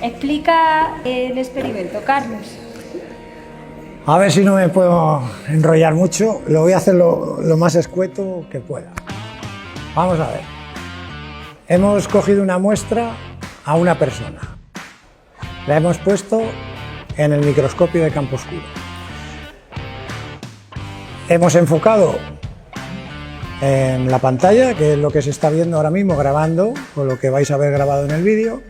Explica el experimento, Carlos. A ver si no me puedo enrollar mucho, lo voy a hacer lo más escueto que pueda. Vamos a ver. Hemos cogido una muestra a una persona. La hemos puesto en el microscopio de campo oscuro. Hemos enfocado en la pantalla, que es lo que se está viendo ahora mismo grabando, o lo que vais a ver grabado en el vídeo.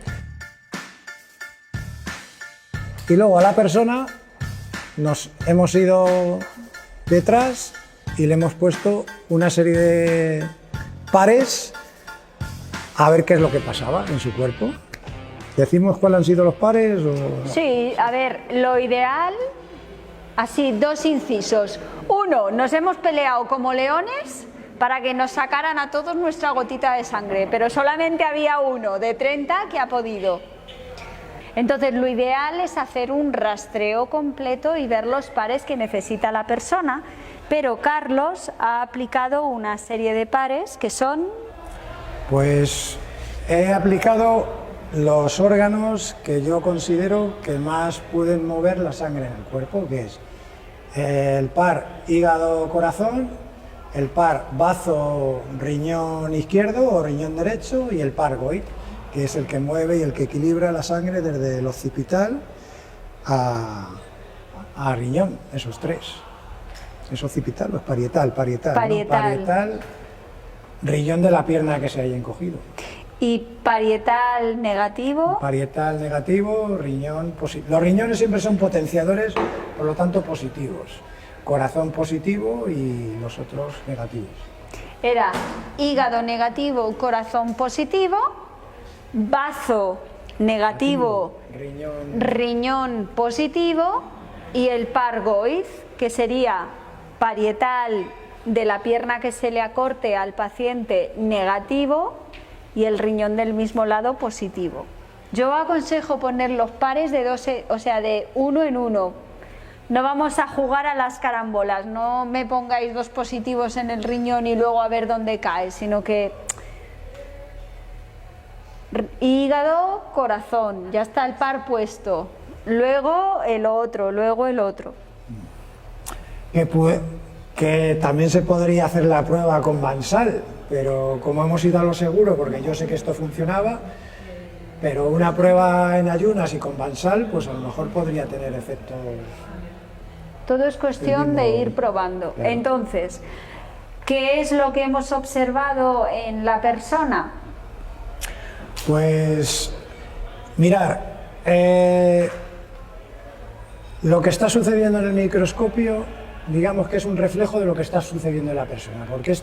Y luego a la persona nos hemos ido detrás y le hemos puesto una serie de pares a ver qué es lo que pasaba en su cuerpo. ¿Decimos cuáles han sido los pares? O... Sí, a ver, lo ideal, así, dos incisos. Uno, nos hemos peleado como leones para que nos sacaran a todos nuestra gotita de sangre, pero solamente había uno de 30 que ha podido. Entonces, lo ideal es hacer un rastreo completo y ver los pares que necesita la persona, pero Carlos ha aplicado una serie de pares que son... Pues he aplicado los órganos que yo considero que más pueden mover la sangre en el cuerpo, que es el par hígado-corazón, el par bazo-riñón izquierdo o riñón derecho y el par GOIT, que es el que mueve y el que equilibra la sangre desde el occipital a riñón, esos tres. ¿Es occipital o es parietal? Parietal, ¿no? Parietal, riñón de la pierna que se haya encogido. ¿Y parietal negativo? Parietal negativo, riñón positivo. Los riñones siempre son potenciadores, por lo tanto positivos. Corazón positivo y los otros negativos. Era hígado negativo, corazón positivo, bazo negativo, riñón positivo y el par GOIT, que sería parietal de la pierna que se le acorte al paciente negativo y el riñón del mismo lado positivo. Yo aconsejo poner los pares de dos, o sea, de uno en uno. No vamos a jugar a las carambolas, no me pongáis dos positivos en el riñón y luego a ver dónde cae, sino que hígado, corazón, ya está el par puesto, luego el otro, luego el otro. Que también se podría hacer la prueba con Bansal, pero como hemos ido a lo seguro, porque yo sé que esto funcionaba, pero una prueba en ayunas y con Bansal, pues a lo mejor podría tener efectos. Todo es cuestión de ir probando. Claro. Entonces, ¿qué es lo que hemos observado en la persona? Pues, mirar, lo que está sucediendo en el microscopio, digamos que es un reflejo de lo que está sucediendo en la persona, porque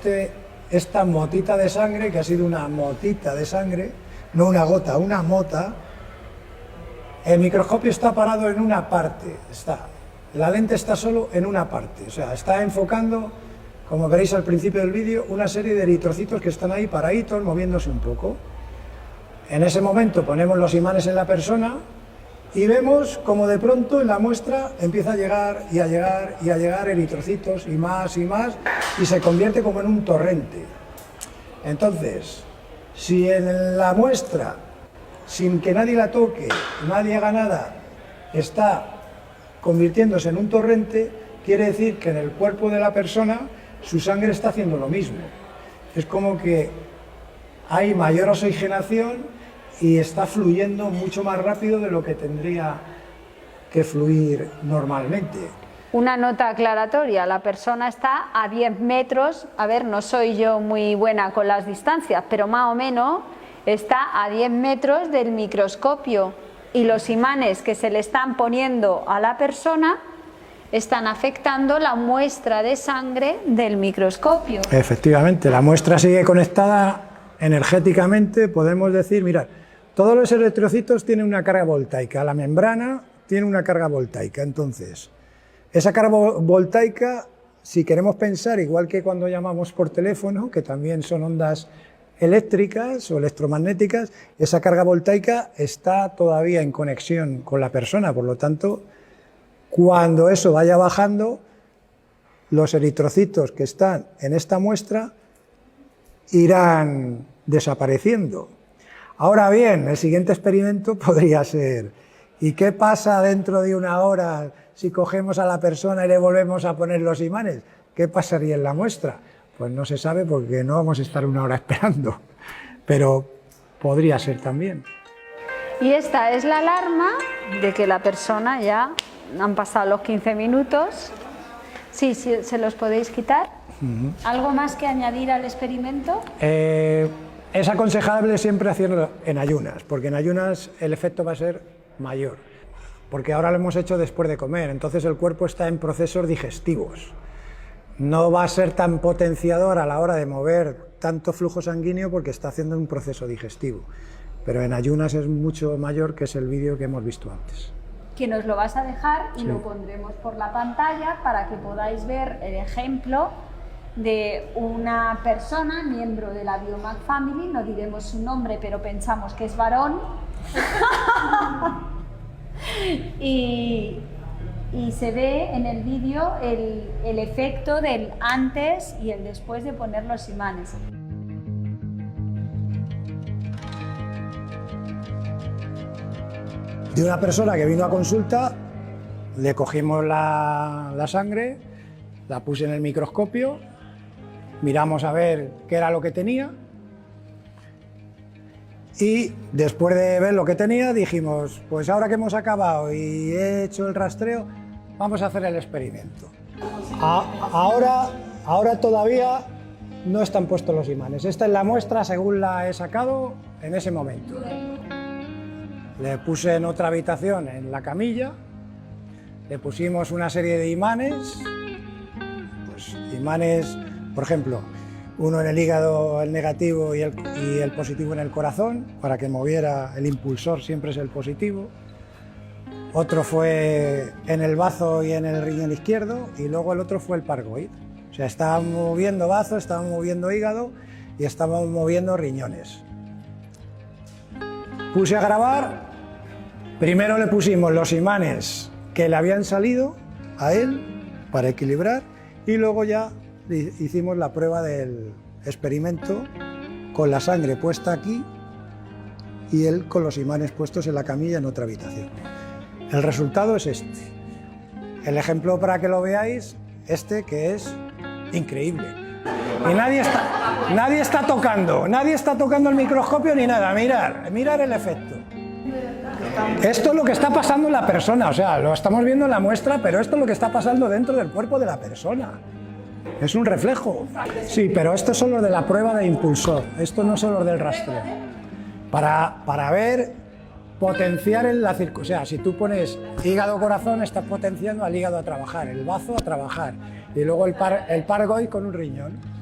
esta motita de sangre, que ha sido una motita de sangre, no una gota, una mota, el microscopio está parado en una parte, la lente está solo en una parte, o sea, está enfocando, como veréis al principio del vídeo, una serie de eritrocitos que están ahí paraditos, moviéndose un poco. En ese momento ponemos los imanes en la persona y vemos como de pronto en la muestra empieza a llegar y a llegar y a llegar eritrocitos y más y se convierte como en un torrente. Entonces, si en la muestra, sin que nadie la toque, nadie haga nada, está convirtiéndose en un torrente, quiere decir que en el cuerpo de la persona su sangre está haciendo lo mismo. Es como que hay mayor oxigenación y está fluyendo mucho más rápido de lo que tendría que fluir normalmente. Una nota aclaratoria, la persona está a 10 metros, a ver, no soy yo muy buena con las distancias, pero más o menos está a 10 metros del microscopio y los imanes que se le están poniendo a la persona están afectando la muestra de sangre del microscopio. Efectivamente, la muestra sigue conectada energéticamente, podemos decir, mirad, todos los eritrocitos tienen una carga voltaica, la membrana tiene una carga voltaica, entonces, esa carga voltaica, si queremos pensar, igual que cuando llamamos por teléfono, que también son ondas eléctricas o electromagnéticas, esa carga voltaica está todavía en conexión con la persona, por lo tanto, cuando eso vaya bajando, los eritrocitos que están en esta muestra irán desapareciendo. Ahora bien, el siguiente experimento podría ser, ¿y qué pasa dentro de una hora si cogemos a la persona y le volvemos a poner los imanes? ¿Qué pasaría en la muestra? Pues no se sabe porque no vamos a estar una hora esperando, pero podría ser también. Y esta es la alarma de que la persona ya han pasado los 15 minutos. Sí, sí, se los podéis quitar. ¿Algo más que añadir al experimento? Es aconsejable siempre hacerlo en ayunas, porque en ayunas el efecto va a ser mayor, porque ahora lo hemos hecho después de comer, entonces el cuerpo está en procesos digestivos. No va a ser tan potenciador a la hora de mover tanto flujo sanguíneo porque está haciendo un proceso digestivo, pero en ayunas es mucho mayor, que es el vídeo que hemos visto antes. Que nos lo vas a dejar y Sí. lo pondremos por la pantalla para que podáis ver el ejemplo de una persona, miembro de la Biomac Family, no diremos su nombre, pero pensamos que es varón, y se ve en el vídeo el efecto del antes y el después de poner los imanes. De una persona que vino a consulta, le cogimos la sangre, la puse en el microscopio, miramos a ver qué era lo que tenía y después de ver lo que tenía dijimos, pues ahora que hemos acabado y he hecho el rastreo, vamos a hacer el experimento. Ahora todavía no están puestos los imanes. Esta es la muestra según la he sacado en ese momento. Le puse en otra habitación, en la camilla, le pusimos una serie de imanes, pues imanes, por ejemplo, uno en el hígado, el negativo, y el positivo en el corazón, para que moviera el impulsor, siempre es el positivo. Otro fue en el bazo y en el riñón izquierdo, y luego el otro fue el pargoid. O sea, estábamos moviendo bazo, estábamos moviendo hígado y estábamos moviendo riñones. Puse a grabar, primero le pusimos los imanes que le habían salido a él para equilibrar y luego ya hicimos la prueba del experimento con la sangre puesta aquí y él con los imanes puestos en la camilla en otra habitación. El resultado es este. El ejemplo para que lo veáis, este que es increíble. Y nadie está tocando el microscopio ni nada. Mirar el efecto. Esto es lo que está pasando en la persona, o sea, lo estamos viendo en la muestra, pero esto es lo que está pasando dentro del cuerpo de la persona. Es un reflejo. Sí, pero estos son los de la prueba de impulsor, estos no son los del rastreo. Para ver, potenciar en la circunstancia. O sea, si tú pones hígado-corazón, estás potenciando al hígado a trabajar, el bazo a trabajar, y luego el pargoid con un riñón.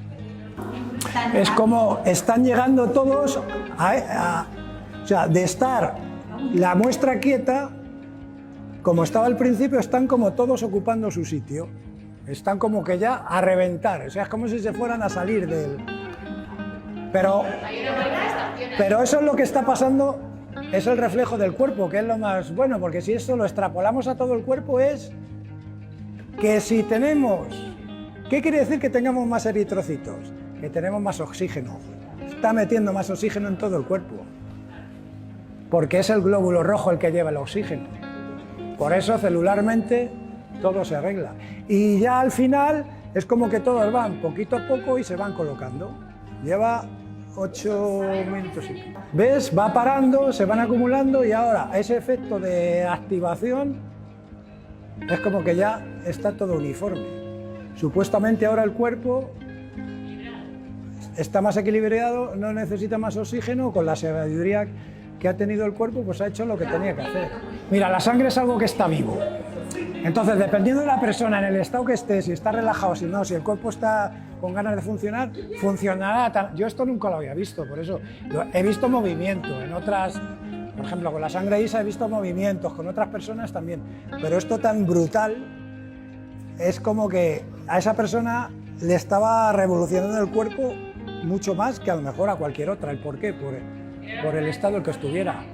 Es como están llegando todos o sea, de estar la muestra quieta, como estaba al principio, están como todos ocupando su sitio. Están como que ya a reventar, o sea, es como si se fueran a salir del... Pero eso es lo que está pasando, es el reflejo del cuerpo, que es lo más bueno, porque si esto lo extrapolamos a todo el cuerpo es que si tenemos... ¿Qué quiere decir que tengamos más eritrocitos? Que tenemos más oxígeno. Está metiendo más oxígeno en todo el cuerpo. Porque es el glóbulo rojo el que lleva el oxígeno. Por eso celularmente todo se arregla. Y ya al final es como que todos van poquito a poco y se van colocando. Lleva 8 minutos y pico. ¿Ves? Va parando, se van acumulando y ahora ese efecto de activación es como que ya está todo uniforme. Supuestamente ahora el cuerpo está más equilibrado, no necesita más oxígeno, con la sabiduría que ha tenido el cuerpo, pues ha hecho lo que tenía que hacer. Mira, la sangre es algo que está vivo. Entonces, dependiendo de la persona, en el estado que esté, si está relajado, si no, si el cuerpo está con ganas de funcionar, funcionará. Yo esto nunca lo había visto, por eso he visto movimiento en otras, por ejemplo, con la sangre ISA he visto movimientos, con otras personas también, pero esto tan brutal es como que a esa persona le estaba revolucionando el cuerpo mucho más que a lo mejor a cualquier otra. ¿El por qué? Por el estado en el que estuviera.